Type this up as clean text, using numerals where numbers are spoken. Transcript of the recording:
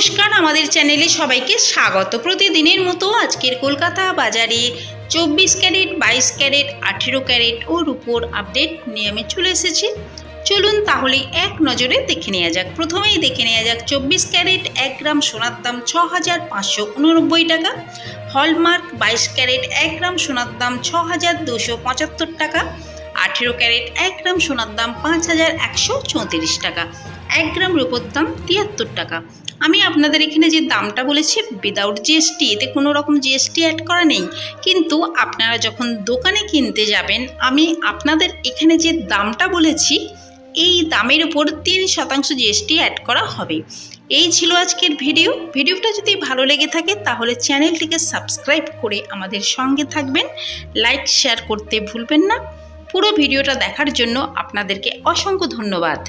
নমস্কার, আমাদের চ্যানেলে সবাইকে স্বাগত। প্রতিদিনের মতো আজকের কলকাতা বাজারে 24 ক্যারেট, 22 ক্যারেট, 18 ক্যারেট ও রূপোর আপডেট নিয়ে আমি চলে এসেছি। চলুন তাহলে এক নজরে দেখে নেওয়া যাক। প্রথমেই দেখে নেওয়া যাক 24 ক্যারেট 1 গ্রাম সোনার দাম 6,589 টাকা। হলমার্ক 22 ক্যারেট 1 গ্রাম সোনার দাম 6,275 টাকা। 18 ক্যারেট 1 গ্রাম সোনার দাম 5,134 টাকা। 1 গ্রাম রূপোর দাম 73 টাকা। আমি আপনাদের এখানে যে দামটা বলেছি উইদাউট জিএসটি, এতে কোনো রকম জিএসটি অ্যাড করা নেই। কিন্তু আপনারা যখন দোকানে কিনতে যাবেন, আমি আপনাদের এখানে যে দামটা বলেছি এই দামের উপর 3% জিএসটি অ্যাড করা হবে। এই ছিল আজকের ভিডিওটা যদি ভালো লেগে থাকে তাহলে চ্যানেলটিকে সাবস্ক্রাইব করে আমাদের সঙ্গে থাকবেন। লাইক শেয়ার করতে ভুলবেন না। পুরো ভিডিওটা দেখার জন্য আপনাদেরকে অসংখ্য ধন্যবাদ।